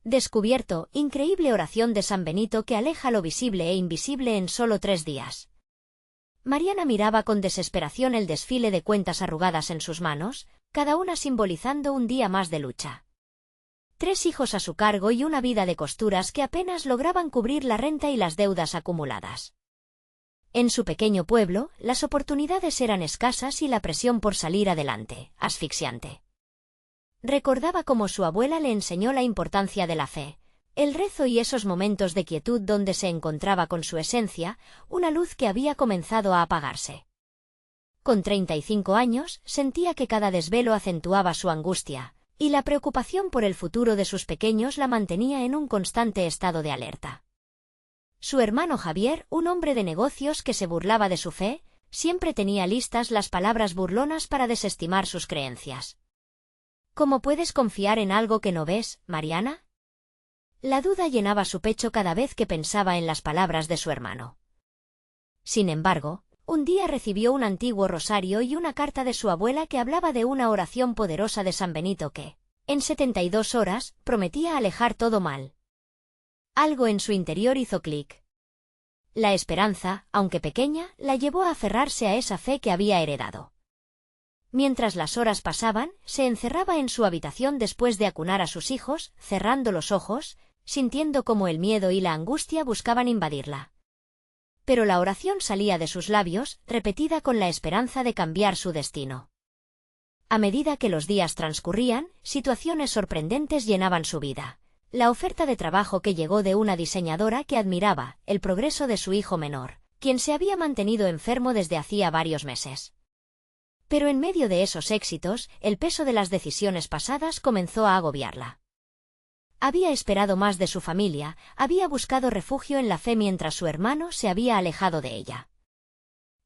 Descubierto, increíble oración de San Benito que aleja lo visible e invisible en solo 3 días. Mariana miraba con desesperación el desfile de cuentas arrugadas en sus manos, cada una simbolizando un día más de lucha. 3 hijos a su cargo y una vida de costuras que apenas lograban cubrir la renta y las deudas acumuladas. En su pequeño pueblo, las oportunidades eran escasas y la presión por salir adelante, asfixiante. Recordaba cómo su abuela le enseñó la importancia de la fe, el rezo y esos momentos de quietud donde se encontraba con su esencia, una luz que había comenzado a apagarse. Con 35 años, sentía que cada desvelo acentuaba su angustia, y la preocupación por el futuro de sus pequeños la mantenía en un constante estado de alerta. Su hermano Javier, un hombre de negocios que se burlaba de su fe, siempre tenía listas las palabras burlonas para desestimar sus creencias. ¿Cómo puedes confiar en algo que no ves, Mariana? La duda llenaba su pecho cada vez que pensaba en las palabras de su hermano. Sin embargo, un día recibió un antiguo rosario y una carta de su abuela que hablaba de una oración poderosa de San Benito que, en 72 horas, prometía alejar todo mal. Algo en su interior hizo clic. La esperanza, aunque pequeña, la llevó a aferrarse a esa fe que había heredado. Mientras las horas pasaban, se encerraba en su habitación después de acunar a sus hijos, cerrando los ojos, sintiendo cómo el miedo y la angustia buscaban invadirla. Pero la oración salía de sus labios, repetida con la esperanza de cambiar su destino. A medida que los días transcurrían, situaciones sorprendentes llenaban su vida. La oferta de trabajo que llegó de una diseñadora que admiraba, el progreso de su hijo menor, quien se había mantenido enfermo desde hacía varios meses. Pero en medio de esos éxitos, el peso de las decisiones pasadas comenzó a agobiarla. Había esperado más de su familia, había buscado refugio en la fe mientras su hermano se había alejado de ella.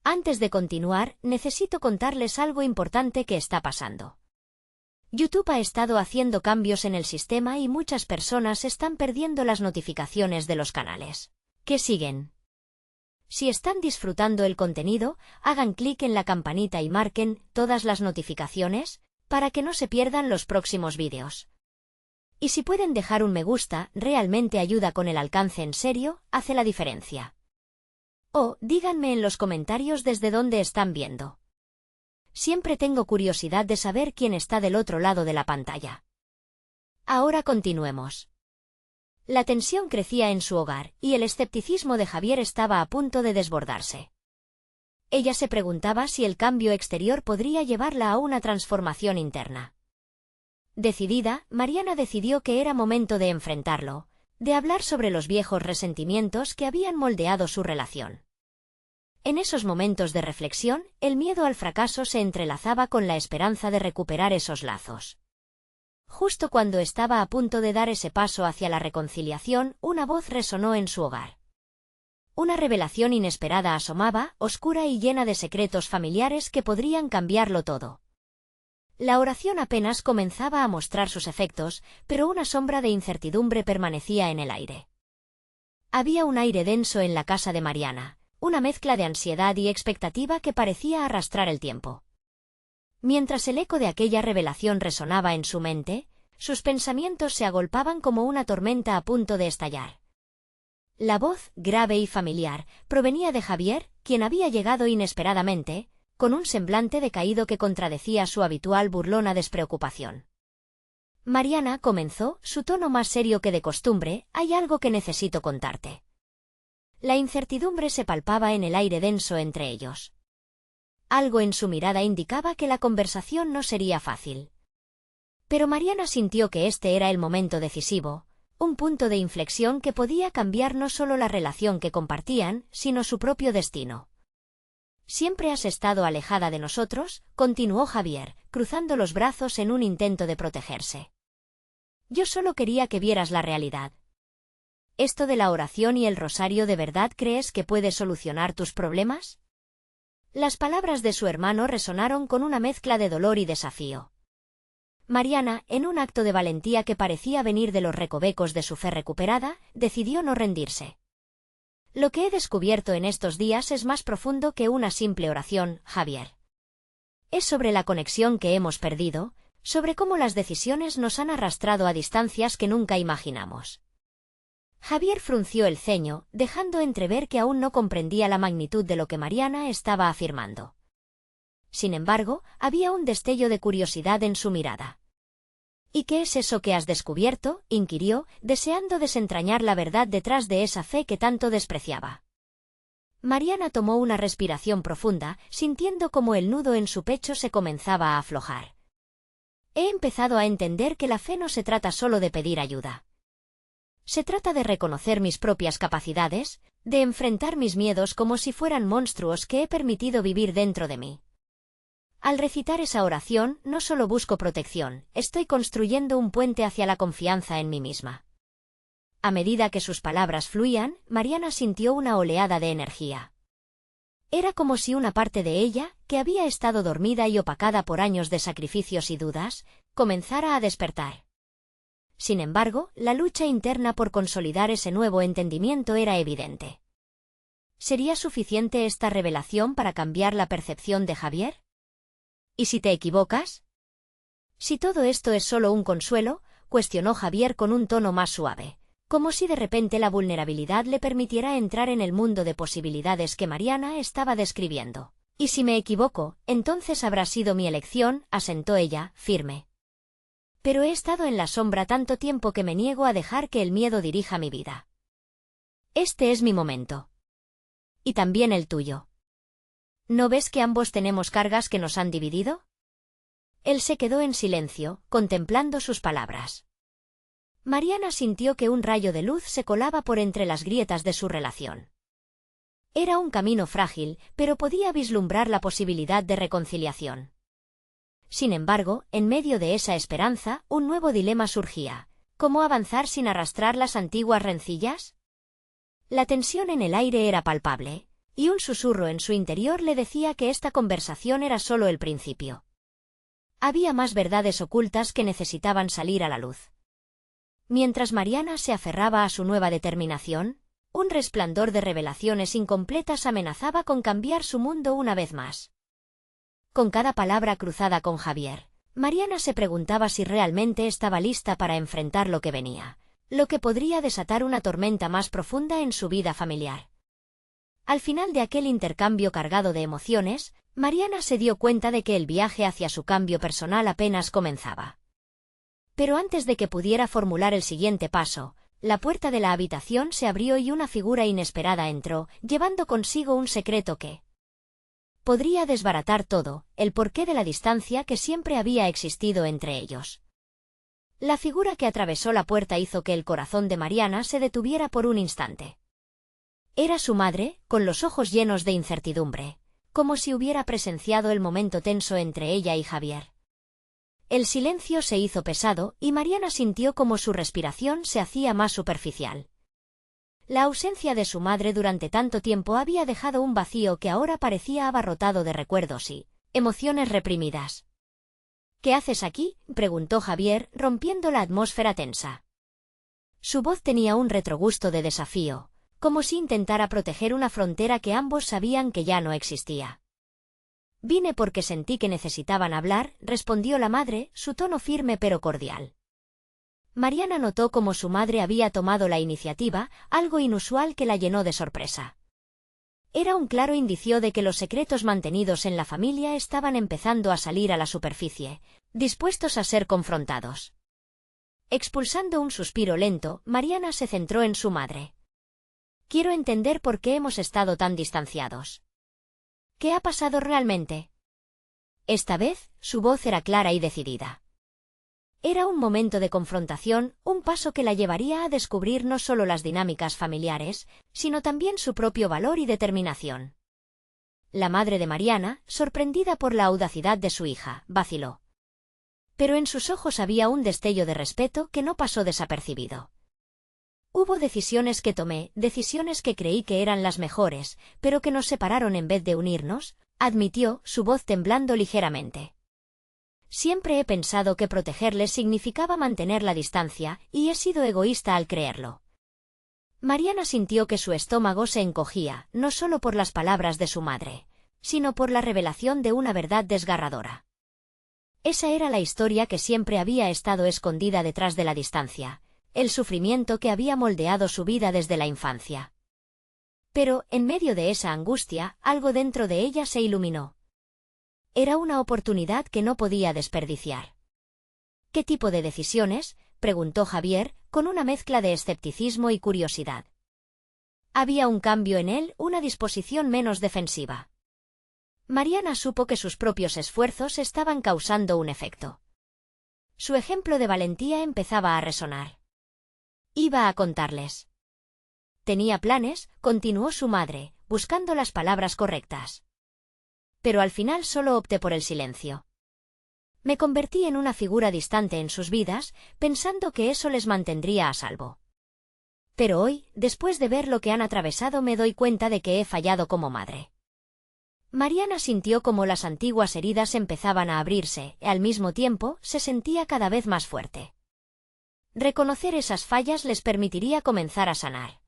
Antes de continuar, necesito contarles algo importante que está pasando. YouTube ha estado haciendo cambios en el sistema y muchas personas están perdiendo las notificaciones de los canales que siguen. Si están disfrutando el contenido, hagan clic en la campanita y marquen todas las notificaciones para que no se pierdan los próximos vídeos. Y si pueden dejar un me gusta, realmente ayuda con el alcance en serio, hace la diferencia. O díganme en los comentarios desde dónde están viendo. Siempre tengo curiosidad de saber quién está del otro lado de la pantalla. Ahora continuemos. La tensión crecía en su hogar, y el escepticismo de Javier estaba a punto de desbordarse. Ella se preguntaba si el cambio exterior podría llevarla a una transformación interna. Decidida, Mariana decidió que era momento de enfrentarlo, de hablar sobre los viejos resentimientos que habían moldeado su relación. En esos momentos de reflexión, el miedo al fracaso se entrelazaba con la esperanza de recuperar esos lazos. Justo cuando estaba a punto de dar ese paso hacia la reconciliación, una voz resonó en su hogar. Una revelación inesperada asomaba, oscura y llena de secretos familiares que podrían cambiarlo todo. La oración apenas comenzaba a mostrar sus efectos, pero una sombra de incertidumbre permanecía en el aire. Había un aire denso en la casa de Mariana, una mezcla de ansiedad y expectativa que parecía arrastrar el tiempo. Mientras el eco de aquella revelación resonaba en su mente, sus pensamientos se agolpaban como una tormenta a punto de estallar. La voz, grave y familiar, provenía de Javier, quien había llegado inesperadamente, con un semblante decaído que contradecía su habitual burlona despreocupación. Mariana comenzó, su tono más serio que de costumbre, «Hay algo que necesito contarte». La incertidumbre se palpaba en el aire denso entre ellos. Algo en su mirada indicaba que la conversación no sería fácil. Pero Mariana sintió que este era el momento decisivo, un punto de inflexión que podía cambiar no solo la relación que compartían, sino su propio destino. «Siempre has estado alejada de nosotros», continuó Javier, cruzando los brazos en un intento de protegerse. «Yo solo quería que vieras la realidad. ¿Esto de la oración y el rosario de verdad crees que puede solucionar tus problemas?» Las palabras de su hermano resonaron con una mezcla de dolor y desafío. Mariana, en un acto de valentía que parecía venir de los recovecos de su fe recuperada, decidió no rendirse. «Lo que he descubierto en estos días es más profundo que una simple oración, Javier. Es sobre la conexión que hemos perdido, sobre cómo las decisiones nos han arrastrado a distancias que nunca imaginamos. Javier frunció el ceño, dejando entrever que aún no comprendía la magnitud de lo que Mariana estaba afirmando. Sin embargo, había un destello de curiosidad en su mirada. ¿Y qué es eso que has descubierto?, inquirió, deseando desentrañar la verdad detrás de esa fe que tanto despreciaba. Mariana tomó una respiración profunda, sintiendo como el nudo en su pecho se comenzaba a aflojar. He empezado a entender que la fe no se trata solo de pedir ayuda. Se trata de reconocer mis propias capacidades, de enfrentar mis miedos como si fueran monstruos que he permitido vivir dentro de mí. Al recitar esa oración, no solo busco protección, estoy construyendo un puente hacia la confianza en mí misma. A medida que sus palabras fluían, Mariana sintió una oleada de energía. Era como si una parte de ella, que había estado dormida y opacada por años de sacrificios y dudas, comenzara a despertar. Sin embargo, la lucha interna por consolidar ese nuevo entendimiento era evidente. ¿Sería suficiente esta revelación para cambiar la percepción de Javier? ¿Y si te equivocas? Si todo esto es solo un consuelo, cuestionó Javier con un tono más suave, como si de repente la vulnerabilidad le permitiera entrar en el mundo de posibilidades que Mariana estaba describiendo. Y si me equivoco, entonces habrá sido mi elección, asentó ella, firme. Pero he estado en la sombra tanto tiempo que me niego a dejar que el miedo dirija mi vida. Este es mi momento. Y también el tuyo. ¿No ves que ambos tenemos cargas que nos han dividido? Él se quedó en silencio, contemplando sus palabras. Mariana sintió que un rayo de luz se colaba por entre las grietas de su relación. Era un camino frágil, pero podía vislumbrar la posibilidad de reconciliación. Sin embargo, en medio de esa esperanza, un nuevo dilema surgía. ¿Cómo avanzar sin arrastrar las antiguas rencillas? La tensión en el aire era palpable, y un susurro en su interior le decía que esta conversación era solo el principio. Había más verdades ocultas que necesitaban salir a la luz. Mientras Mariana se aferraba a su nueva determinación, un resplandor de revelaciones incompletas amenazaba con cambiar su mundo una vez más. Con cada palabra cruzada con Javier, Mariana se preguntaba si realmente estaba lista para enfrentar lo que venía, lo que podría desatar una tormenta más profunda en su vida familiar. Al final de aquel intercambio cargado de emociones, Mariana se dio cuenta de que el viaje hacia su cambio personal apenas comenzaba. Pero antes de que pudiera formular el siguiente paso, la puerta de la habitación se abrió y una figura inesperada entró, llevando consigo un secreto que podría desbaratar todo, el porqué de la distancia que siempre había existido entre ellos. La figura que atravesó la puerta hizo que el corazón de Mariana se detuviera por un instante. Era su madre, con los ojos llenos de incertidumbre, como si hubiera presenciado el momento tenso entre ella y Javier. El silencio se hizo pesado y Mariana sintió como su respiración se hacía más superficial. La ausencia de su madre durante tanto tiempo había dejado un vacío que ahora parecía abarrotado de recuerdos y emociones reprimidas. ¿Qué haces aquí?, preguntó Javier, rompiendo la atmósfera tensa. Su voz tenía un retrogusto de desafío, como si intentara proteger una frontera que ambos sabían que ya no existía. Vine porque sentí que necesitaban hablar, respondió la madre, su tono firme pero cordial. Mariana notó cómo su madre había tomado la iniciativa, algo inusual que la llenó de sorpresa. Era un claro indicio de que los secretos mantenidos en la familia estaban empezando a salir a la superficie, dispuestos a ser confrontados. Expulsando un suspiro lento, Mariana se centró en su madre. Quiero entender por qué hemos estado tan distanciados. ¿Qué ha pasado realmente? Esta vez, su voz era clara y decidida. Era un momento de confrontación, un paso que la llevaría a descubrir no solo las dinámicas familiares, sino también su propio valor y determinación. La madre de Mariana, sorprendida por la audacidad de su hija, vaciló. Pero en sus ojos había un destello de respeto que no pasó desapercibido. Hubo decisiones que tomé, decisiones que creí que eran las mejores, pero que nos separaron en vez de unirnos, admitió, su voz temblando ligeramente. Siempre he pensado que protegerles significaba mantener la distancia, y he sido egoísta al creerlo. Mariana sintió que su estómago se encogía, no solo por las palabras de su madre, sino por la revelación de una verdad desgarradora. Esa era la historia que siempre había estado escondida detrás de la distancia, el sufrimiento que había moldeado su vida desde la infancia. Pero, en medio de esa angustia, algo dentro de ella se iluminó. Era una oportunidad que no podía desperdiciar. ¿Qué tipo de decisiones?, preguntó Javier, con una mezcla de escepticismo y curiosidad. Había un cambio en él, una disposición menos defensiva. Mariana supo que sus propios esfuerzos estaban causando un efecto. Su ejemplo de valentía empezaba a resonar. Iba a contarles. Tenía planes, continuó su madre, buscando las palabras correctas. Pero al final solo opté por el silencio. Me convertí en una figura distante en sus vidas, pensando que eso les mantendría a salvo. Pero hoy, después de ver lo que han atravesado, me doy cuenta de que he fallado como madre. Mariana sintió como las antiguas heridas empezaban a abrirse, y al mismo tiempo, se sentía cada vez más fuerte. Reconocer esas fallas les permitiría comenzar a sanar.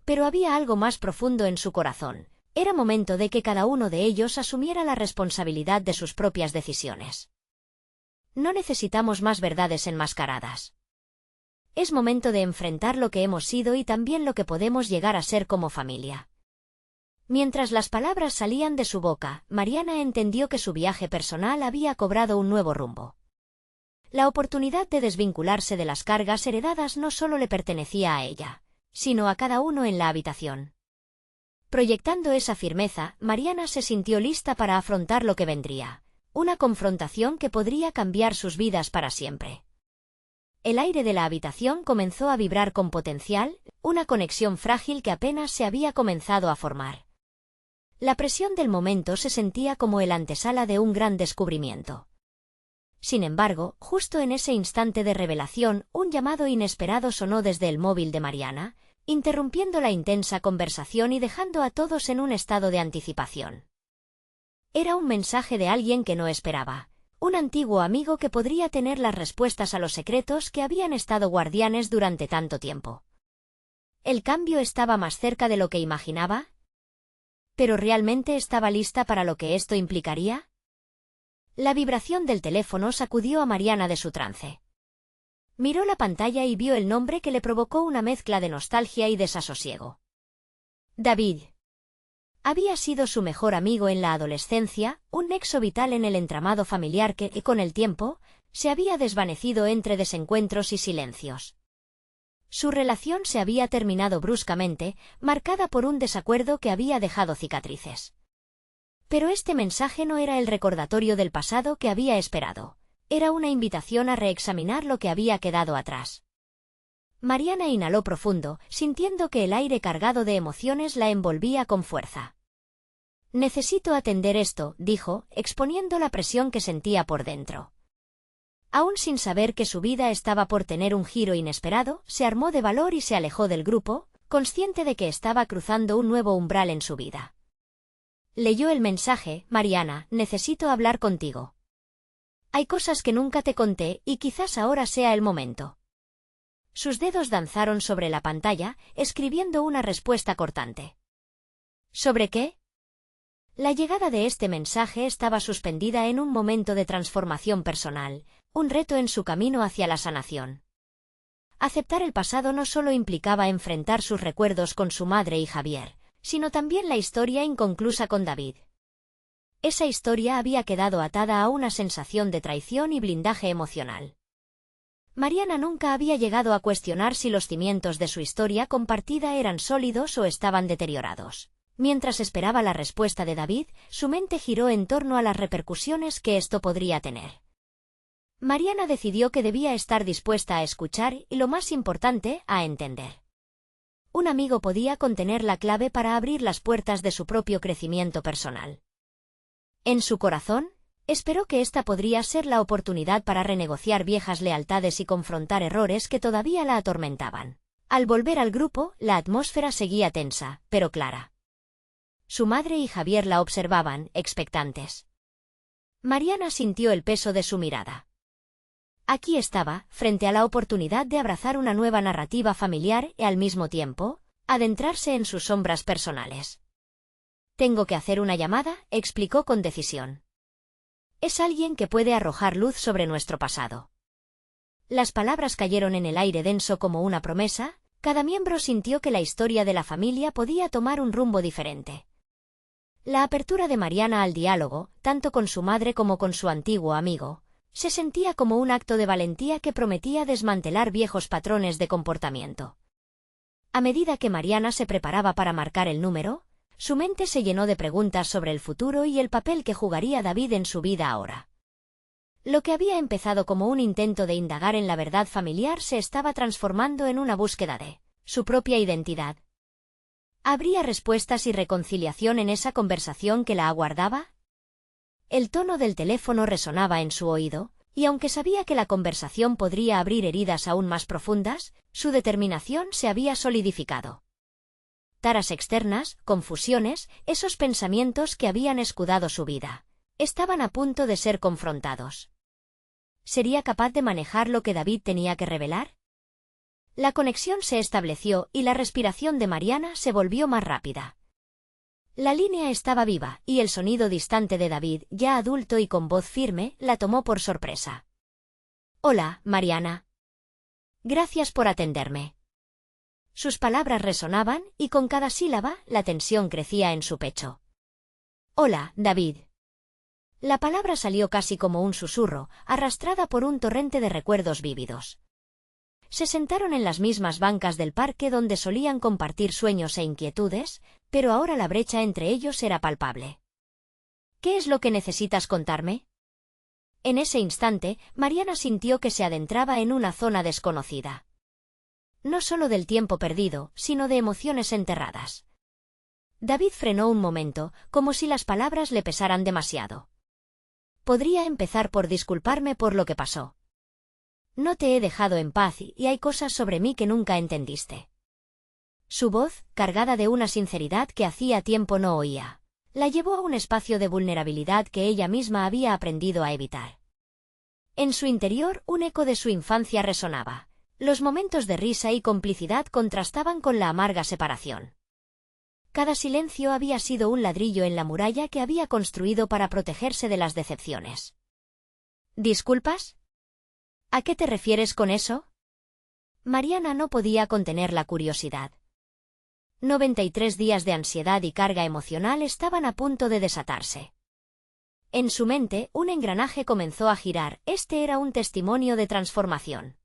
Pero había algo más profundo en su corazón. Era momento de que cada uno de ellos asumiera la responsabilidad de sus propias decisiones. No necesitamos más verdades enmascaradas. Es momento de enfrentar lo que hemos sido y también lo que podemos llegar a ser como familia. Mientras las palabras salían de su boca, Mariana entendió que su viaje personal había cobrado un nuevo rumbo. La oportunidad de desvincularse de las cargas heredadas no solo le pertenecía a ella, sino a cada uno en la habitación. Proyectando esa firmeza, Mariana se sintió lista para afrontar lo que vendría, una confrontación que podría cambiar sus vidas para siempre. El aire de la habitación comenzó a vibrar con potencial, una conexión frágil que apenas se había comenzado a formar. La presión del momento se sentía como el antesala de un gran descubrimiento. Sin embargo, justo en ese instante de revelación, un llamado inesperado sonó desde el móvil de Mariana, interrumpiendo la intensa conversación y dejando a todos en un estado de anticipación. Era un mensaje de alguien que no esperaba, un antiguo amigo que podría tener las respuestas a los secretos que habían estado guardianes durante tanto tiempo. ¿El cambio estaba más cerca de lo que imaginaba? ¿Pero realmente estaba lista para lo que esto implicaría? La vibración del teléfono sacudió a Mariana de su trance. Miró la pantalla y vio el nombre que le provocó una mezcla de nostalgia y desasosiego. David. Había sido su mejor amigo en la adolescencia, un nexo vital en el entramado familiar que, con el tiempo, se había desvanecido entre desencuentros y silencios. Su relación se había terminado bruscamente, marcada por un desacuerdo que había dejado cicatrices. Pero este mensaje no era el recordatorio del pasado que había esperado. Era una invitación a reexaminar lo que había quedado atrás. Mariana inhaló profundo, sintiendo que el aire cargado de emociones la envolvía con fuerza. Necesito atender esto, dijo, exponiendo la presión que sentía por dentro. Aún sin saber que su vida estaba por tener un giro inesperado, se armó de valor y se alejó del grupo, consciente de que estaba cruzando un nuevo umbral en su vida. Leyó el mensaje: Mariana, necesito hablar contigo. Hay cosas que nunca te conté y quizás ahora sea el momento. Sus dedos danzaron sobre la pantalla, escribiendo una respuesta cortante. ¿Sobre qué? La llegada de este mensaje estaba suspendida en un momento de transformación personal, un reto en su camino hacia la sanación. Aceptar el pasado no solo implicaba enfrentar sus recuerdos con su madre y Javier, sino también la historia inconclusa con David. Esa historia había quedado atada a una sensación de traición y blindaje emocional. Mariana nunca había llegado a cuestionar si los cimientos de su historia compartida eran sólidos o estaban deteriorados. Mientras esperaba la respuesta de David, su mente giró en torno a las repercusiones que esto podría tener. Mariana decidió que debía estar dispuesta a escuchar y, lo más importante, a entender. Un amigo podía contener la clave para abrir las puertas de su propio crecimiento personal. En su corazón, esperó que esta podría ser la oportunidad para renegociar viejas lealtades y confrontar errores que todavía la atormentaban. Al volver al grupo, la atmósfera seguía tensa, pero clara. Su madre y Javier la observaban, expectantes. Mariana sintió el peso de su mirada. Aquí estaba, frente a la oportunidad de abrazar una nueva narrativa familiar y, al mismo tiempo, adentrarse en sus sombras personales. Tengo que hacer una llamada, explicó con decisión. Es alguien que puede arrojar luz sobre nuestro pasado. Las palabras cayeron en el aire denso como una promesa. Cada miembro sintió que la historia de la familia podía tomar un rumbo diferente. La apertura de Mariana al diálogo, tanto con su madre como con su antiguo amigo, se sentía como un acto de valentía que prometía desmantelar viejos patrones de comportamiento. A medida que Mariana se preparaba para marcar el número, su mente se llenó de preguntas sobre el futuro y el papel que jugaría David en su vida ahora. Lo que había empezado como un intento de indagar en la verdad familiar se estaba transformando en una búsqueda de su propia identidad. ¿Habría respuestas y reconciliación en esa conversación que la aguardaba? El tono del teléfono resonaba en su oído, y aunque sabía que la conversación podría abrir heridas aún más profundas, su determinación se había solidificado. Taras externas, confusiones, esos pensamientos que habían escudado su vida, estaban a punto de ser confrontados. ¿Sería capaz de manejar lo que David tenía que revelar? La conexión se estableció y la respiración de Mariana se volvió más rápida. La línea estaba viva, y el sonido distante de David, ya adulto y con voz firme, la tomó por sorpresa. «Hola, Mariana. Gracias por atenderme». Sus palabras resonaban, y con cada sílaba, la tensión crecía en su pecho. «Hola, David». La palabra salió casi como un susurro, arrastrada por un torrente de recuerdos vívidos. Se sentaron en las mismas bancas del parque donde solían compartir sueños e inquietudes, pero ahora la brecha entre ellos era palpable. «¿Qué es lo que necesitas contarme?» En ese instante, Mariana sintió que se adentraba en una zona desconocida. No solo del tiempo perdido, sino de emociones enterradas. David frenó un momento, como si las palabras le pesaran demasiado. «Podría empezar por disculparme por lo que pasó. No te he dejado en paz y hay cosas sobre mí que nunca entendiste». Su voz, cargada de una sinceridad que hacía tiempo no oía, la llevó a un espacio de vulnerabilidad que ella misma había aprendido a evitar. En su interior, un eco de su infancia resonaba. Los momentos de risa y complicidad contrastaban con la amarga separación. Cada silencio había sido un ladrillo en la muralla que había construido para protegerse de las decepciones. «¿Disculpas? ¿A qué te refieres con eso?» Mariana no podía contener la curiosidad. 93 días de ansiedad y carga emocional estaban a punto de desatarse. En su mente, un engranaje comenzó a girar. Este era un testimonio de transformación.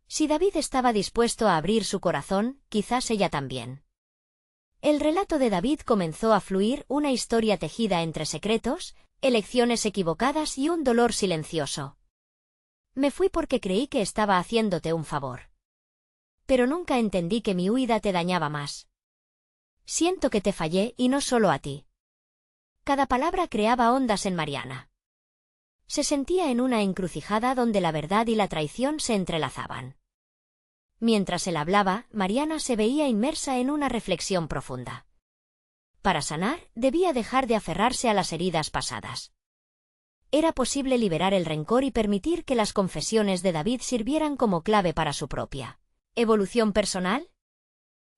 Si David estaba dispuesto a abrir su corazón, quizás ella también. El relato de David comenzó a fluir, una historia tejida entre secretos, elecciones equivocadas y un dolor silencioso. «Me fui porque creí que estaba haciéndote un favor. Pero nunca entendí que mi huida te dañaba más. Siento que te fallé y no solo a ti». Cada palabra creaba ondas en Mariana. Se sentía en una encrucijada donde la verdad y la traición se entrelazaban. Mientras él hablaba, Mariana se veía inmersa en una reflexión profunda. Para sanar, debía dejar de aferrarse a las heridas pasadas. Era posible liberar el rencor y permitir que las confesiones de David sirvieran como clave para su propia evolución personal.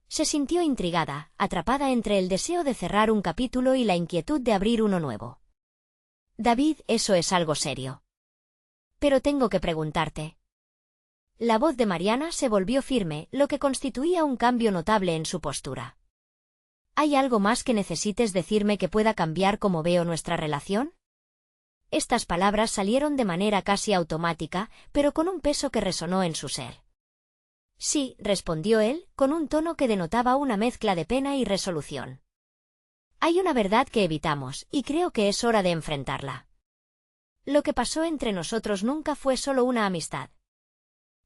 Se sintió intrigada, atrapada entre el deseo de cerrar un capítulo y la inquietud de abrir uno nuevo. «David, eso es algo serio. Pero tengo que preguntarte». La voz de Mariana se volvió firme, lo que constituía un cambio notable en su postura. ¿Hay algo más que necesites decirme que pueda cambiar cómo veo nuestra relación? Estas palabras salieron de manera casi automática, pero con un peso que resonó en su ser. «Sí», respondió él, con un tono que denotaba una mezcla de pena y resolución. «Hay una verdad que evitamos, y creo que es hora de enfrentarla. Lo que pasó entre nosotros nunca fue solo una amistad.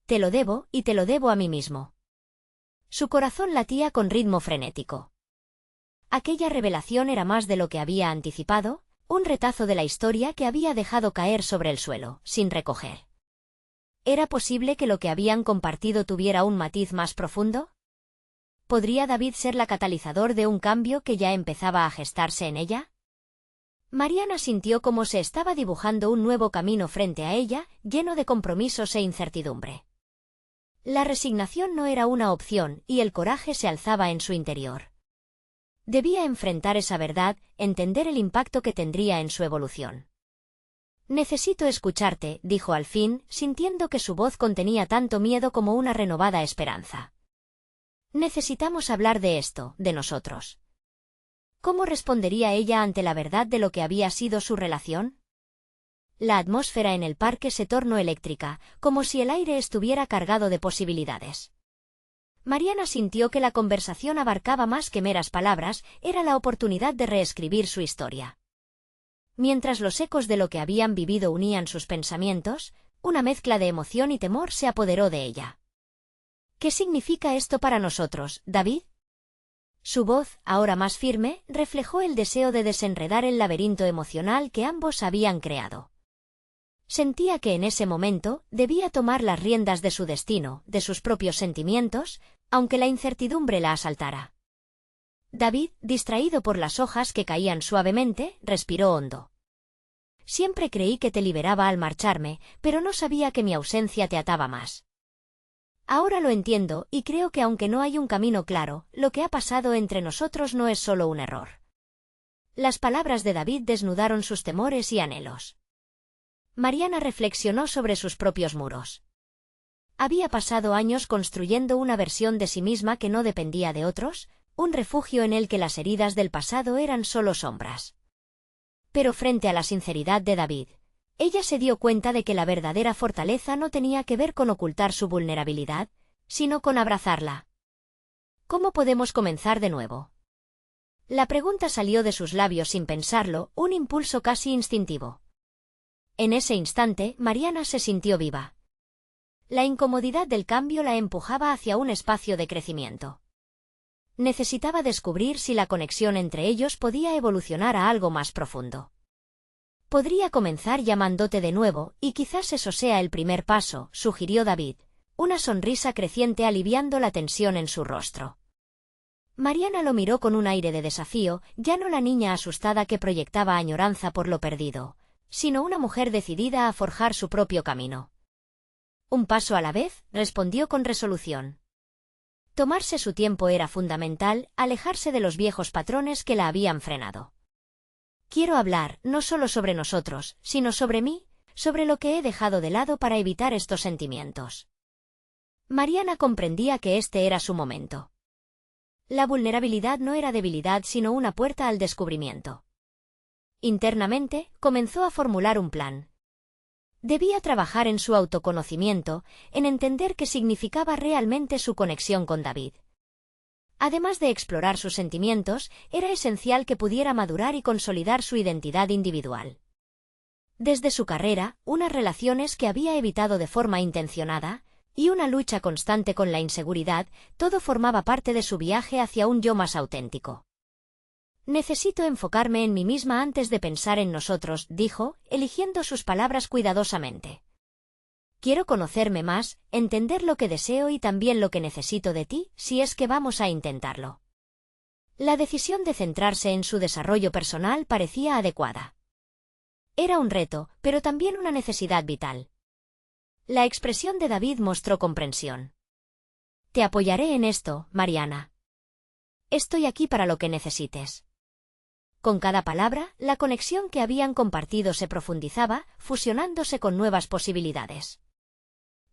Te lo debo, y te lo debo a mí mismo». Su corazón latía con ritmo frenético. Aquella revelación era más de lo que había anticipado, un retazo de la historia que había dejado caer sobre el suelo, sin recoger. ¿Era posible que lo que habían compartido tuviera un matiz más profundo? ¿Podría David ser la catalizador de un cambio que ya empezaba a gestarse en ella? Mariana sintió cómo se estaba dibujando un nuevo camino frente a ella, lleno de compromisos e incertidumbre. La resignación no era una opción, y el coraje se alzaba en su interior. Debía enfrentar esa verdad, entender el impacto que tendría en su evolución. Necesito escucharte, dijo al fin, sintiendo que su voz contenía tanto miedo como una renovada esperanza. Necesitamos hablar de esto, de nosotros. ¿Cómo respondería ella ante la verdad de lo que había sido su relación? La atmósfera en el parque se tornó eléctrica, como si el aire estuviera cargado de posibilidades. Mariana sintió que la conversación abarcaba más que meras palabras, era la oportunidad de reescribir su historia. Mientras los ecos de lo que habían vivido unían sus pensamientos, una mezcla de emoción y temor se apoderó de ella. ¿Qué significa esto para nosotros, David? Su voz, ahora más firme, reflejó el deseo de desenredar el laberinto emocional que ambos habían creado. Sentía que en ese momento debía tomar las riendas de su destino, de sus propios sentimientos, aunque la incertidumbre la asaltara. David, distraído por las hojas que caían suavemente, respiró hondo. Siempre creí que te liberaba al marcharme, pero no sabía que mi ausencia te ataba más. Ahora lo entiendo, y creo que aunque no hay un camino claro, lo que ha pasado entre nosotros no es solo un error. Las palabras de David desnudaron sus temores y anhelos. Mariana reflexionó sobre sus propios muros. Había pasado años construyendo una versión de sí misma que no dependía de otros, un refugio en el que las heridas del pasado eran solo sombras. Pero frente a la sinceridad de David, ella se dio cuenta de que la verdadera fortaleza no tenía que ver con ocultar su vulnerabilidad, sino con abrazarla. ¿Cómo podemos comenzar de nuevo? La pregunta salió de sus labios sin pensarlo, un impulso casi instintivo. En ese instante, Mariana se sintió viva. La incomodidad del cambio la empujaba hacia un espacio de crecimiento. Necesitaba descubrir si la conexión entre ellos podía evolucionar a algo más profundo. Podría comenzar llamándote de nuevo, y quizás eso sea el primer paso, sugirió David, una sonrisa creciente aliviando la tensión en su rostro. Mariana lo miró con un aire de desafío, ya no la niña asustada que proyectaba añoranza por lo perdido, sino una mujer decidida a forjar su propio camino. Un paso a la vez, respondió con resolución. Tomarse su tiempo era fundamental, alejarse de los viejos patrones que la habían frenado. Quiero hablar, no solo sobre nosotros, sino sobre mí, sobre lo que he dejado de lado para evitar estos sentimientos. Mariana comprendía que este era su momento. La vulnerabilidad no era debilidad sino una puerta al descubrimiento. Internamente, comenzó a formular un plan. Debía trabajar en su autoconocimiento, en entender qué significaba realmente su conexión con David. Además de explorar sus sentimientos, era esencial que pudiera madurar y consolidar su identidad individual. Desde su carrera, unas relaciones que había evitado de forma intencionada, y una lucha constante con la inseguridad, todo formaba parte de su viaje hacia un yo más auténtico. Necesito enfocarme en mí misma antes de pensar en nosotros, dijo, eligiendo sus palabras cuidadosamente. Quiero conocerme más, entender lo que deseo y también lo que necesito de ti, si es que vamos a intentarlo. La decisión de centrarse en su desarrollo personal parecía adecuada. Era un reto, pero también una necesidad vital. La expresión de David mostró comprensión. Te apoyaré en esto, Mariana. Estoy aquí para lo que necesites. Con cada palabra, la conexión que habían compartido se profundizaba, fusionándose con nuevas posibilidades.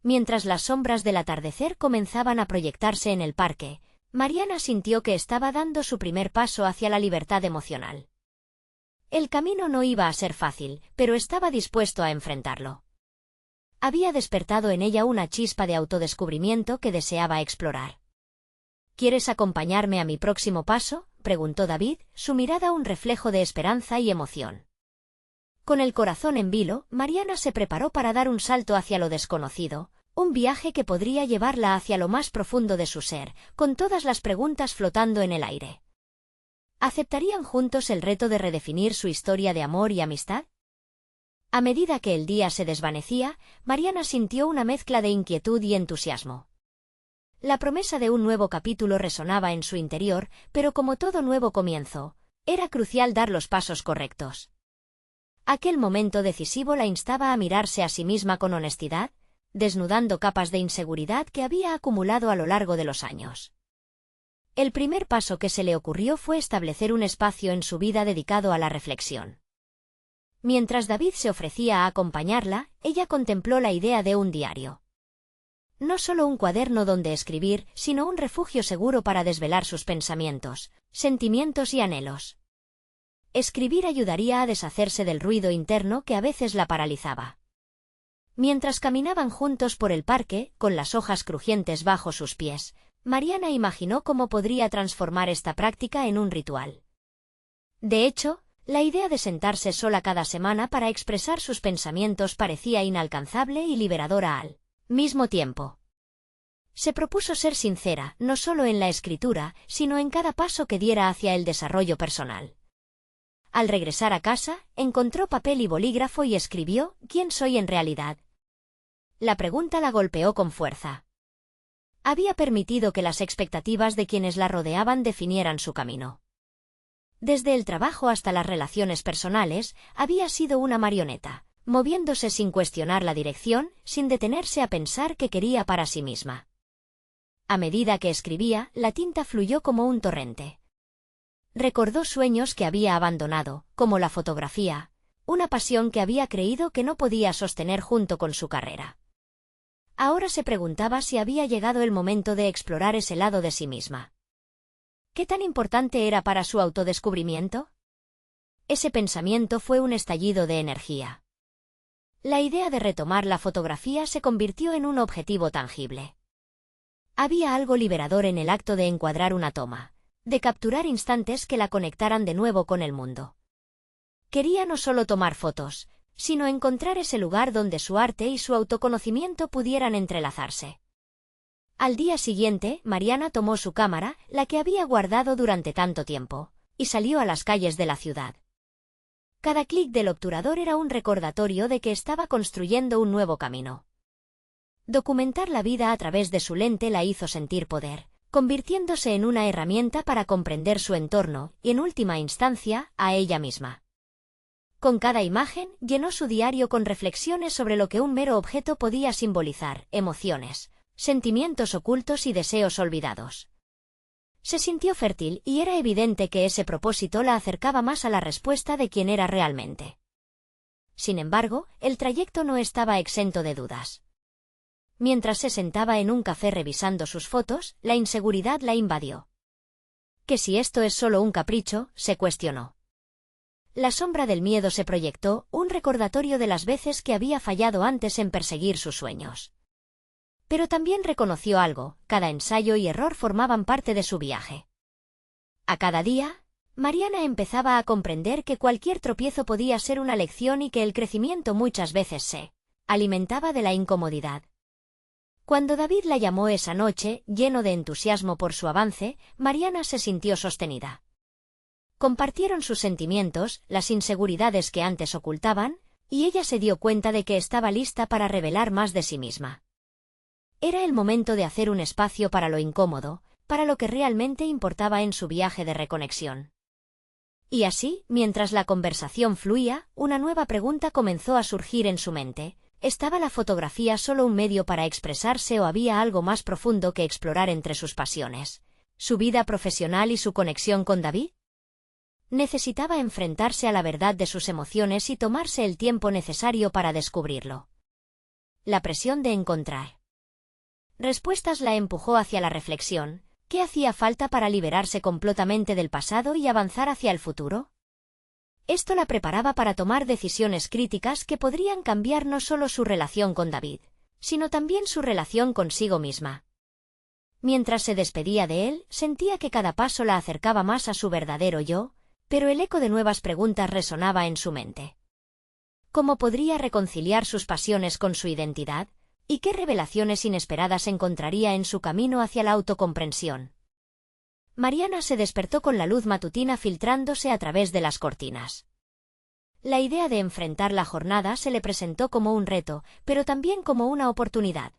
Mientras las sombras del atardecer comenzaban a proyectarse en el parque, Mariana sintió que estaba dando su primer paso hacia la libertad emocional. El camino no iba a ser fácil, pero estaba dispuesto a enfrentarlo. Había despertado en ella una chispa de autodescubrimiento que deseaba explorar. ¿Quieres acompañarme a mi próximo paso?, preguntó David, su mirada un reflejo de esperanza y emoción. Con el corazón en vilo, Mariana se preparó para dar un salto hacia lo desconocido, un viaje que podría llevarla hacia lo más profundo de su ser, con todas las preguntas flotando en el aire. ¿Aceptarían juntos el reto de redefinir su historia de amor y amistad? A medida que el día se desvanecía, Mariana sintió una mezcla de inquietud y entusiasmo. La promesa de un nuevo capítulo resonaba en su interior, pero como todo nuevo comienzo, era crucial dar los pasos correctos. Aquel momento decisivo la instaba a mirarse a sí misma con honestidad, desnudando capas de inseguridad que había acumulado a lo largo de los años. El primer paso que se le ocurrió fue establecer un espacio en su vida dedicado a la reflexión. Mientras David se ofrecía a acompañarla, ella contempló la idea de un diario. No solo un cuaderno donde escribir, sino un refugio seguro para desvelar sus pensamientos, sentimientos y anhelos. Escribir ayudaría a deshacerse del ruido interno que a veces la paralizaba. Mientras caminaban juntos por el parque, con las hojas crujientes bajo sus pies, Mariana imaginó cómo podría transformar esta práctica en un ritual. De hecho, la idea de sentarse sola cada semana para expresar sus pensamientos parecía inalcanzable y liberadora al mismo tiempo. Se propuso ser sincera, no solo en la escritura, sino en cada paso que diera hacia el desarrollo personal. Al regresar a casa, encontró papel y bolígrafo y escribió: ¿Quién soy en realidad? La pregunta la golpeó con fuerza. Había permitido que las expectativas de quienes la rodeaban definieran su camino. Desde el trabajo hasta las relaciones personales, había sido una marioneta, moviéndose sin cuestionar la dirección, sin detenerse a pensar qué quería para sí misma. A medida que escribía, la tinta fluyó como un torrente. Recordó sueños que había abandonado, como la fotografía, una pasión que había creído que no podía sostener junto con su carrera. Ahora se preguntaba si había llegado el momento de explorar ese lado de sí misma. ¿Qué tan importante era para su autodescubrimiento? Ese pensamiento fue un estallido de energía. La idea de retomar la fotografía se convirtió en un objetivo tangible. Había algo liberador en el acto de encuadrar una toma, de capturar instantes que la conectaran de nuevo con el mundo. Quería no solo tomar fotos, sino encontrar ese lugar donde su arte y su autoconocimiento pudieran entrelazarse. Al día siguiente, Mariana tomó su cámara, la que había guardado durante tanto tiempo, y salió a las calles de la ciudad. Cada clic del obturador era un recordatorio de que estaba construyendo un nuevo camino. Documentar la vida a través de su lente la hizo sentir poder, convirtiéndose en una herramienta para comprender su entorno y, en última instancia, a ella misma. Con cada imagen, llenó su diario con reflexiones sobre lo que un mero objeto podía simbolizar: emociones, sentimientos ocultos y deseos olvidados. Se sintió fértil y era evidente que ese propósito la acercaba más a la respuesta de quién era realmente. Sin embargo, el trayecto no estaba exento de dudas. Mientras se sentaba en un café revisando sus fotos, la inseguridad la invadió. ¿Que si esto es solo un capricho?, se cuestionó. La sombra del miedo se proyectó, un recordatorio de las veces que había fallado antes en perseguir sus sueños. Pero también reconoció algo: cada ensayo y error formaban parte de su viaje. A cada día, Mariana empezaba a comprender que cualquier tropiezo podía ser una lección y que el crecimiento muchas veces se alimentaba de la incomodidad. Cuando David la llamó esa noche, lleno de entusiasmo por su avance, Mariana se sintió sostenida. Compartieron sus sentimientos, las inseguridades que antes ocultaban, y ella se dio cuenta de que estaba lista para revelar más de sí misma. Era el momento de hacer un espacio para lo incómodo, para lo que realmente importaba en su viaje de reconexión. Y así, mientras la conversación fluía, una nueva pregunta comenzó a surgir en su mente: ¿estaba la fotografía solo un medio para expresarse o había algo más profundo que explorar entre sus pasiones, su vida profesional y su conexión con David? Necesitaba enfrentarse a la verdad de sus emociones y tomarse el tiempo necesario para descubrirlo. La presión de encontrar respuestas la empujó hacia la reflexión: ¿qué hacía falta para liberarse completamente del pasado y avanzar hacia el futuro? Esto la preparaba para tomar decisiones críticas que podrían cambiar no solo su relación con David, sino también su relación consigo misma. Mientras se despedía de él, sentía que cada paso la acercaba más a su verdadero yo, pero el eco de nuevas preguntas resonaba en su mente. ¿Cómo podría reconciliar sus pasiones con su identidad? ¿Y qué revelaciones inesperadas encontraría en su camino hacia la autocomprensión? Mariana se despertó con la luz matutina filtrándose a través de las cortinas. La idea de enfrentar la jornada se le presentó como un reto, pero también como una oportunidad.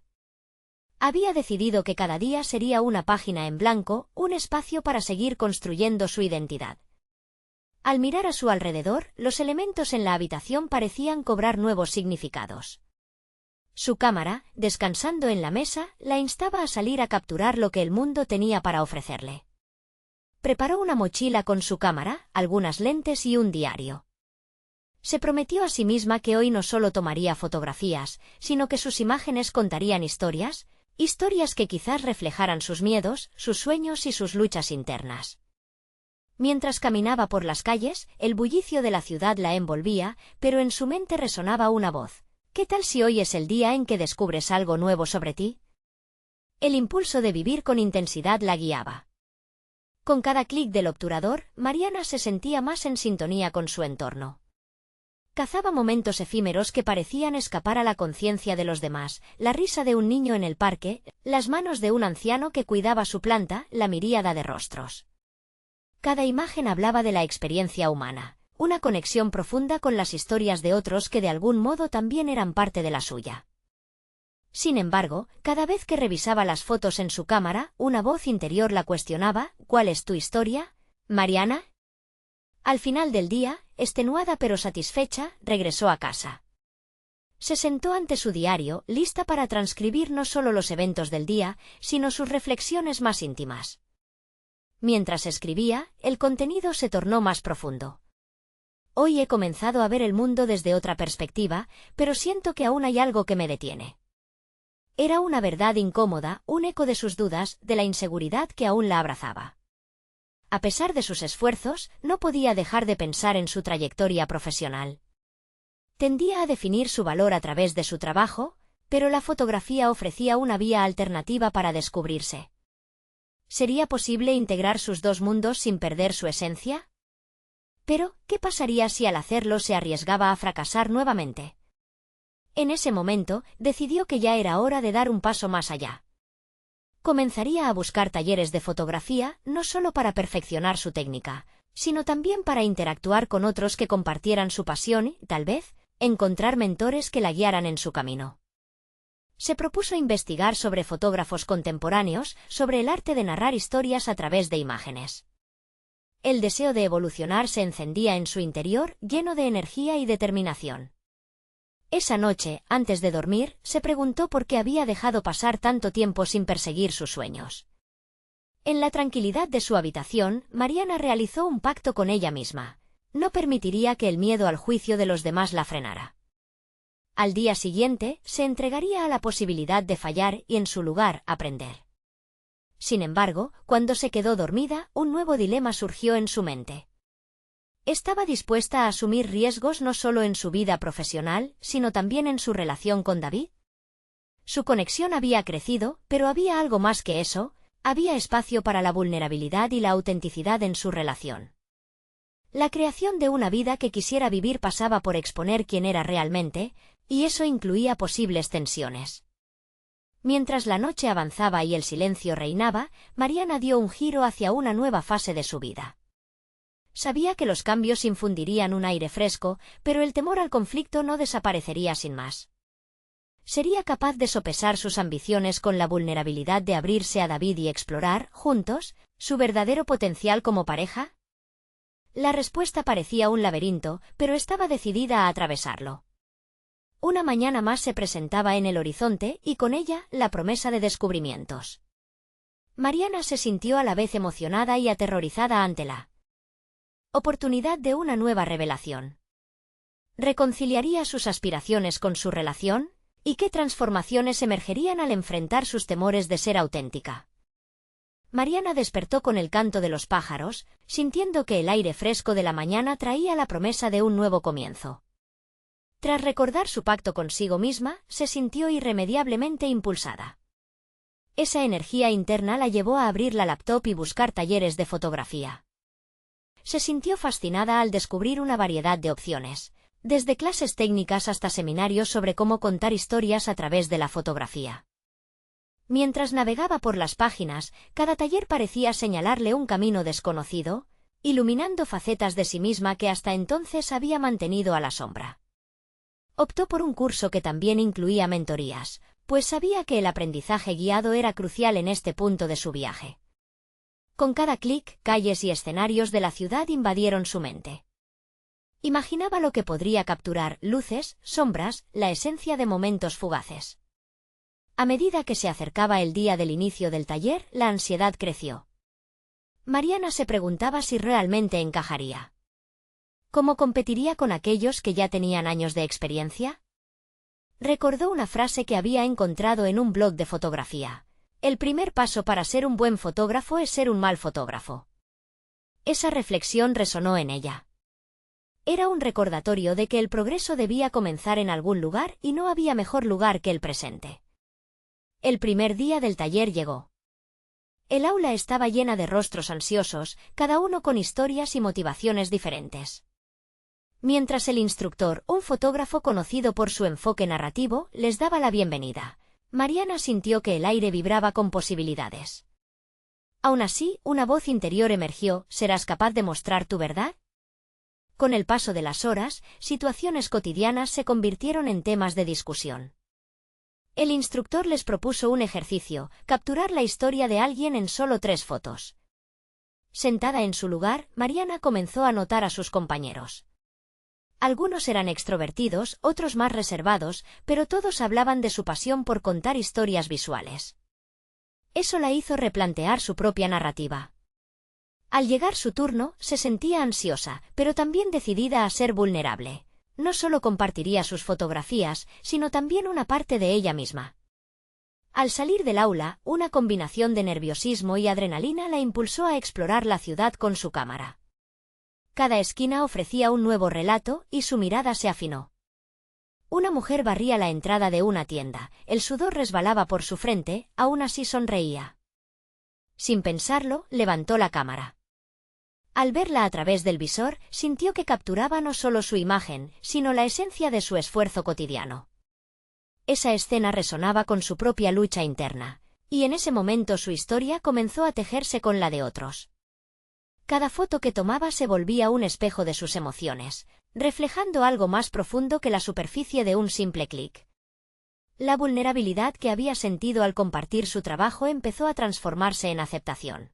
Había decidido que cada día sería una página en blanco, un espacio para seguir construyendo su identidad. Al mirar a su alrededor, los elementos en la habitación parecían cobrar nuevos significados. Su cámara, descansando en la mesa, la instaba a salir a capturar lo que el mundo tenía para ofrecerle. Preparó una mochila con su cámara, algunas lentes y un diario. Se prometió a sí misma que hoy no solo tomaría fotografías, sino que sus imágenes contarían historias, historias que quizás reflejaran sus miedos, sus sueños y sus luchas internas. Mientras caminaba por las calles, el bullicio de la ciudad la envolvía, pero en su mente resonaba una voz. ¿Qué tal si hoy es el día en que descubres algo nuevo sobre ti? El impulso de vivir con intensidad la guiaba. Con cada clic del obturador, Mariana se sentía más en sintonía con su entorno. Cazaba momentos efímeros que parecían escapar a la conciencia de los demás, la risa de un niño en el parque, las manos de un anciano que cuidaba su planta, la miríada de rostros. Cada imagen hablaba de la experiencia humana, una conexión profunda con las historias de otros que de algún modo también eran parte de la suya. Sin embargo, cada vez que revisaba las fotos en su cámara, una voz interior la cuestionaba: ¿cuál es tu historia, Mariana? Al final del día, extenuada pero satisfecha, regresó a casa. Se sentó ante su diario, lista para transcribir no solo los eventos del día, sino sus reflexiones más íntimas. Mientras escribía, el contenido se tornó más profundo. Hoy he comenzado a ver el mundo desde otra perspectiva, pero siento que aún hay algo que me detiene. Era una verdad incómoda, un eco de sus dudas, de la inseguridad que aún la abrazaba. A pesar de sus esfuerzos, no podía dejar de pensar en su trayectoria profesional. Tendía a definir su valor a través de su trabajo, pero la fotografía ofrecía una vía alternativa para descubrirse. ¿Sería posible integrar sus dos mundos sin perder su esencia? Pero, ¿qué pasaría si al hacerlo se arriesgaba a fracasar nuevamente? En ese momento, decidió que ya era hora de dar un paso más allá. Comenzaría a buscar talleres de fotografía, no solo para perfeccionar su técnica, sino también para interactuar con otros que compartieran su pasión y, tal vez, encontrar mentores que la guiaran en su camino. Se propuso investigar sobre fotógrafos contemporáneos, sobre el arte de narrar historias a través de imágenes. El deseo de evolucionar se encendía en su interior, lleno de energía y determinación. Esa noche, antes de dormir, se preguntó por qué había dejado pasar tanto tiempo sin perseguir sus sueños. En la tranquilidad de su habitación, Mariana realizó un pacto con ella misma. No permitiría que el miedo al juicio de los demás la frenara. Al día siguiente, se entregaría a la posibilidad de fallar y, en su lugar, aprender. Sin embargo, cuando se quedó dormida, un nuevo dilema surgió en su mente. Estaba dispuesta a asumir riesgos no solo en su vida profesional, sino también en su relación con David. Su conexión había crecido, pero había algo más que eso, había espacio para la vulnerabilidad y la autenticidad en su relación. La creación de una vida que quisiera vivir pasaba por exponer quién era realmente, y eso incluía posibles tensiones. Mientras la noche avanzaba y el silencio reinaba, Mariana dio un giro hacia una nueva fase de su vida. Sabía que los cambios infundirían un aire fresco, pero el temor al conflicto no desaparecería sin más. ¿Sería capaz de sopesar sus ambiciones con la vulnerabilidad de abrirse a David y explorar, juntos, su verdadero potencial como pareja? La respuesta parecía un laberinto, pero estaba decidida a atravesarlo. Una mañana más se presentaba en el horizonte, y con ella, la promesa de descubrimientos. Mariana se sintió a la vez emocionada y aterrorizada ante la oportunidad de una nueva revelación. ¿Reconciliaría sus aspiraciones con su relación? ¿Y qué transformaciones emergerían al enfrentar sus temores de ser auténtica? Mariana despertó con el canto de los pájaros, sintiendo que el aire fresco de la mañana traía la promesa de un nuevo comienzo. Tras recordar su pacto consigo misma, se sintió irremediablemente impulsada. Esa energía interna la llevó a abrir la laptop y buscar talleres de fotografía. Se sintió fascinada al descubrir una variedad de opciones, desde clases técnicas hasta seminarios sobre cómo contar historias a través de la fotografía. Mientras navegaba por las páginas, cada taller parecía señalarle un camino desconocido, iluminando facetas de sí misma que hasta entonces había mantenido a la sombra. Optó por un curso que también incluía mentorías, pues sabía que el aprendizaje guiado era crucial en este punto de su viaje. Con cada clic, calles y escenarios de la ciudad invadieron su mente. Imaginaba lo que podría capturar: luces, sombras, la esencia de momentos fugaces. A medida que se acercaba el día del inicio del taller, la ansiedad creció. Mariana se preguntaba si realmente encajaría. ¿Cómo competiría con aquellos que ya tenían años de experiencia? Recordó una frase que había encontrado en un blog de fotografía. El primer paso para ser un buen fotógrafo es ser un mal fotógrafo. Esa reflexión resonó en ella. Era un recordatorio de que el progreso debía comenzar en algún lugar y no había mejor lugar que el presente. El primer día del taller llegó. El aula estaba llena de rostros ansiosos, cada uno con historias y motivaciones diferentes. Mientras el instructor, un fotógrafo conocido por su enfoque narrativo, les daba la bienvenida, Mariana sintió que el aire vibraba con posibilidades. Aún así, una voz interior emergió: ¿serás capaz de mostrar tu verdad? Con el paso de las horas, situaciones cotidianas se convirtieron en temas de discusión. El instructor les propuso un ejercicio: capturar la historia de alguien en solo 3 fotos. Sentada en su lugar, Mariana comenzó a notar a sus compañeros. Algunos eran extrovertidos, otros más reservados, pero todos hablaban de su pasión por contar historias visuales. Eso la hizo replantear su propia narrativa. Al llegar su turno, se sentía ansiosa, pero también decidida a ser vulnerable. No solo compartiría sus fotografías, sino también una parte de ella misma. Al salir del aula, una combinación de nerviosismo y adrenalina la impulsó a explorar la ciudad con su cámara. Cada esquina ofrecía un nuevo relato, y su mirada se afinó. Una mujer barría la entrada de una tienda, el sudor resbalaba por su frente, aún así sonreía. Sin pensarlo, levantó la cámara. Al verla a través del visor, sintió que capturaba no solo su imagen, sino la esencia de su esfuerzo cotidiano. Esa escena resonaba con su propia lucha interna, y en ese momento su historia comenzó a tejerse con la de otros. Cada foto que tomaba se volvía un espejo de sus emociones, reflejando algo más profundo que la superficie de un simple clic. La vulnerabilidad que había sentido al compartir su trabajo empezó a transformarse en aceptación.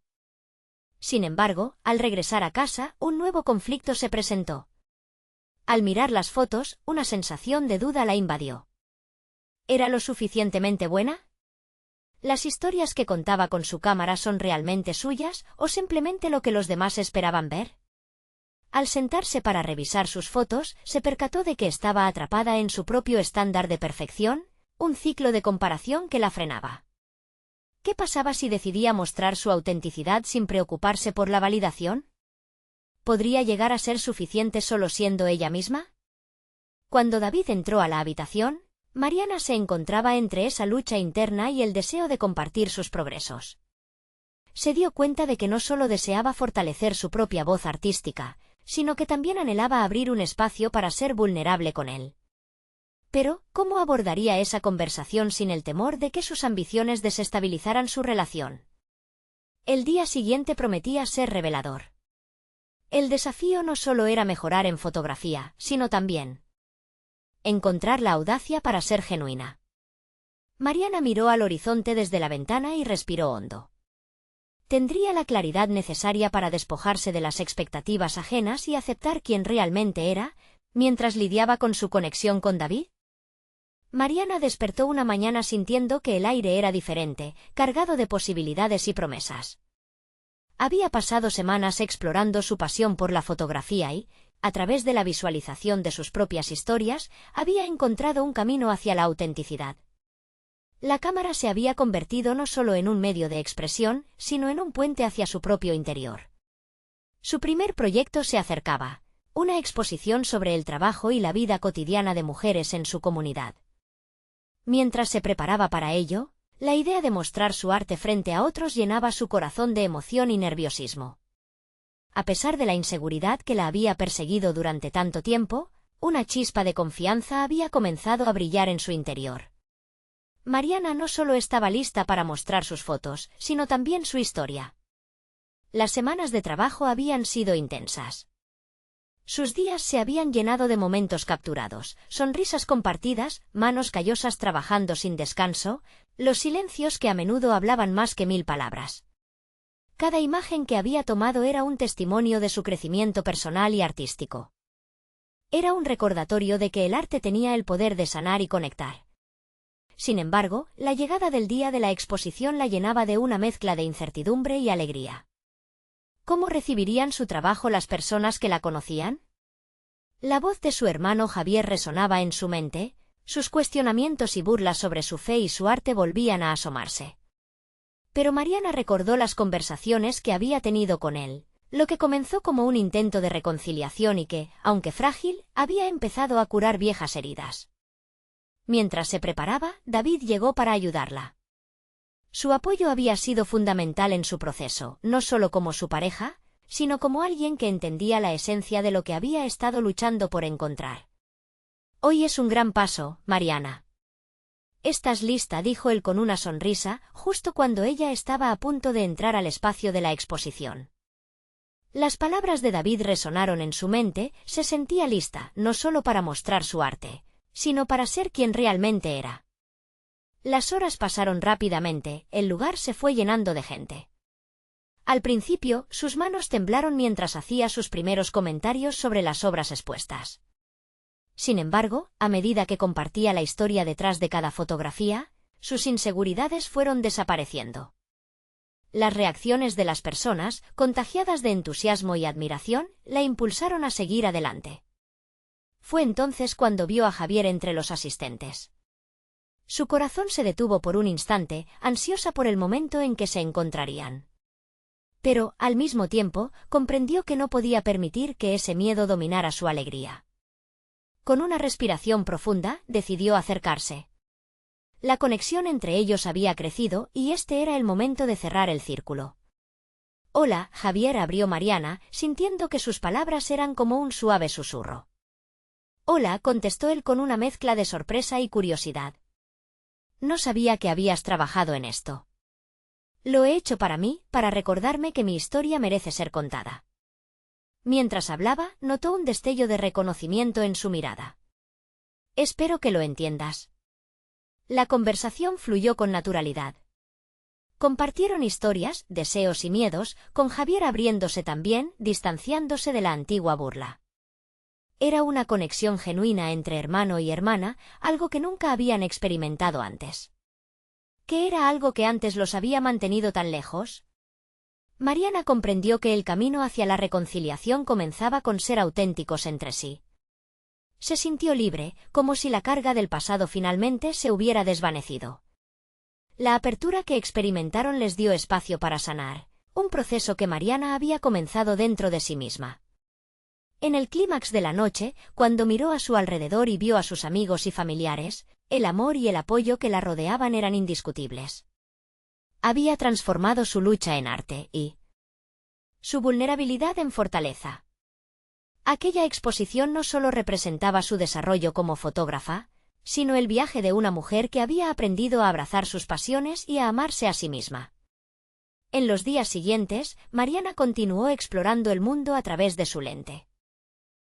Sin embargo, al regresar a casa, un nuevo conflicto se presentó. Al mirar las fotos, una sensación de duda la invadió. ¿Era lo suficientemente buena? ¿Las historias que contaba con su cámara son realmente suyas, o simplemente lo que los demás esperaban ver? Al sentarse para revisar sus fotos, se percató de que estaba atrapada en su propio estándar de perfección, un ciclo de comparación que la frenaba. ¿Qué pasaba si decidía mostrar su autenticidad sin preocuparse por la validación? ¿Podría llegar a ser suficiente solo siendo ella misma? Cuando David entró a la habitación, Mariana se encontraba entre esa lucha interna y el deseo de compartir sus progresos. Se dio cuenta de que no solo deseaba fortalecer su propia voz artística, sino que también anhelaba abrir un espacio para ser vulnerable con él. Pero, ¿cómo abordaría esa conversación sin el temor de que sus ambiciones desestabilizaran su relación? El día siguiente prometía ser revelador. El desafío no solo era mejorar en fotografía, sino también encontrar la audacia para ser genuina. Mariana miró al horizonte desde la ventana y respiró hondo. ¿Tendría la claridad necesaria para despojarse de las expectativas ajenas y aceptar quién realmente era, mientras lidiaba con su conexión con David? Mariana despertó una mañana sintiendo que el aire era diferente, cargado de posibilidades y promesas. Había pasado semanas explorando su pasión por la fotografía y, a través de la visualización de sus propias historias, había encontrado un camino hacia la autenticidad. La cámara se había convertido no solo en un medio de expresión, sino en un puente hacia su propio interior. Su primer proyecto se acercaba, una exposición sobre el trabajo y la vida cotidiana de mujeres en su comunidad. Mientras se preparaba para ello, la idea de mostrar su arte frente a otros llenaba su corazón de emoción y nerviosismo. A pesar de la inseguridad que la había perseguido durante tanto tiempo, una chispa de confianza había comenzado a brillar en su interior. Mariana no solo estaba lista para mostrar sus fotos, sino también su historia. Las semanas de trabajo habían sido intensas. Sus días se habían llenado de momentos capturados, sonrisas compartidas, manos callosas trabajando sin descanso, los silencios que a menudo hablaban más que 1000 palabras. Cada imagen que había tomado era un testimonio de su crecimiento personal y artístico. Era un recordatorio de que el arte tenía el poder de sanar y conectar. Sin embargo, la llegada del día de la exposición la llenaba de una mezcla de incertidumbre y alegría. ¿Cómo recibirían su trabajo las personas que la conocían? La voz de su hermano Javier resonaba en su mente, sus cuestionamientos y burlas sobre su fe y su arte volvían a asomarse. Pero Mariana recordó las conversaciones que había tenido con él, lo que comenzó como un intento de reconciliación y que, aunque frágil, había empezado a curar viejas heridas. Mientras se preparaba, David llegó para ayudarla. Su apoyo había sido fundamental en su proceso, no solo como su pareja, sino como alguien que entendía la esencia de lo que había estado luchando por encontrar. Hoy es un gran paso, Mariana. ¿Estás lista?, dijo él con una sonrisa, justo cuando ella estaba a punto de entrar al espacio de la exposición. Las palabras de David resonaron en su mente, se sentía lista, no solo para mostrar su arte, sino para ser quien realmente era. Las horas pasaron rápidamente, el lugar se fue llenando de gente. Al principio, sus manos temblaron mientras hacía sus primeros comentarios sobre las obras expuestas. Sin embargo, a medida que compartía la historia detrás de cada fotografía, sus inseguridades fueron desapareciendo. Las reacciones de las personas, contagiadas de entusiasmo y admiración, la impulsaron a seguir adelante. Fue entonces cuando vio a Javier entre los asistentes. Su corazón se detuvo por un instante, ansiosa por el momento en que se encontrarían. Pero, al mismo tiempo, comprendió que no podía permitir que ese miedo dominara su alegría. Con una respiración profunda, decidió acercarse. La conexión entre ellos había crecido, y este era el momento de cerrar el círculo. «Hola», Javier, abrió Mariana, sintiendo que sus palabras eran como un suave susurro. «Hola», contestó él con una mezcla de sorpresa y curiosidad. «No sabía que habías trabajado en esto». «Lo he hecho para mí, para recordarme que mi historia merece ser contada». Mientras hablaba, notó un destello de reconocimiento en su mirada. «Espero que lo entiendas». La conversación fluyó con naturalidad. Compartieron historias, deseos y miedos, con Javier abriéndose también, distanciándose de la antigua burla. Era una conexión genuina entre hermano y hermana, algo que nunca habían experimentado antes. ¿Qué era algo que antes los había mantenido tan lejos? Mariana comprendió que el camino hacia la reconciliación comenzaba con ser auténticos entre sí. Se sintió libre, como si la carga del pasado finalmente se hubiera desvanecido. La apertura que experimentaron les dio espacio para sanar, un proceso que Mariana había comenzado dentro de sí misma. En el clímax de la noche, cuando miró a su alrededor y vio a sus amigos y familiares, el amor y el apoyo que la rodeaban eran indiscutibles. Había transformado su lucha en arte y su vulnerabilidad en fortaleza. Aquella exposición no solo representaba su desarrollo como fotógrafa, sino el viaje de una mujer que había aprendido a abrazar sus pasiones y a amarse a sí misma. En los días siguientes, Mariana continuó explorando el mundo a través de su lente.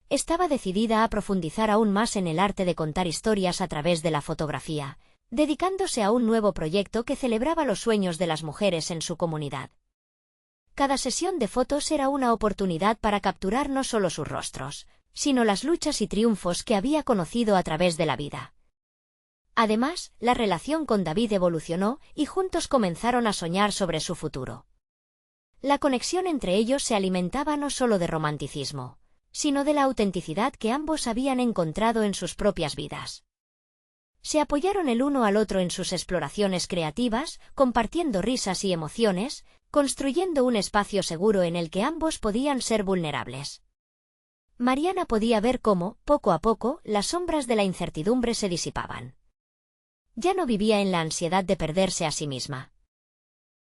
Estaba decidida a profundizar aún más en el arte de contar historias a través de la fotografía, dedicándose a un nuevo proyecto que celebraba los sueños de las mujeres en su comunidad. Cada sesión de fotos era una oportunidad para capturar no solo sus rostros, sino las luchas y triunfos que había conocido a través de la vida. Además, la relación con David evolucionó y juntos comenzaron a soñar sobre su futuro. La conexión entre ellos se alimentaba no solo de romanticismo, sino de la autenticidad que ambos habían encontrado en sus propias vidas. Se apoyaron el uno al otro en sus exploraciones creativas, compartiendo risas y emociones, construyendo un espacio seguro en el que ambos podían ser vulnerables. Mariana podía ver cómo, poco a poco, las sombras de la incertidumbre se disipaban. Ya no vivía en la ansiedad de perderse a sí misma.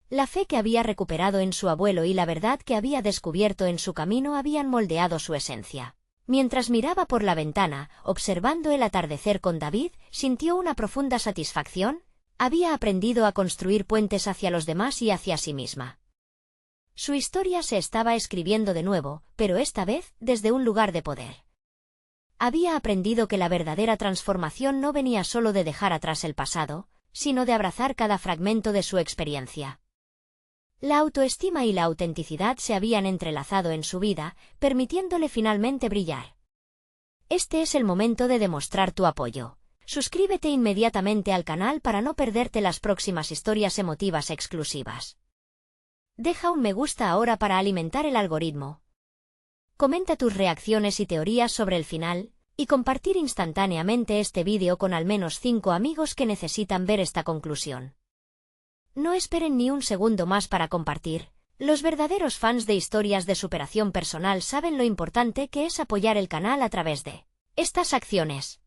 La fe que había recuperado en su abuelo y la verdad que había descubierto en su camino habían moldeado su esencia. Mientras miraba por la ventana, observando el atardecer con David, sintió una profunda satisfacción. Había aprendido a construir puentes hacia los demás y hacia sí misma. Su historia se estaba escribiendo de nuevo, pero esta vez desde un lugar de poder. Había aprendido que la verdadera transformación no venía solo de dejar atrás el pasado, sino de abrazar cada fragmento de su experiencia. La autoestima y la autenticidad se habían entrelazado en su vida, permitiéndole finalmente brillar. Este es el momento de demostrar tu apoyo. Suscríbete inmediatamente al canal para no perderte las próximas historias emotivas exclusivas. Deja un me gusta ahora para alimentar el algoritmo. comenta tus reacciones y teorías sobre el final, y compartir instantáneamente este vídeo con al menos 5 amigos que necesitan ver esta conclusión. No esperen ni un segundo más para compartir. Los verdaderos fans de historias de superación personal saben lo importante que es apoyar el canal a través de estas acciones.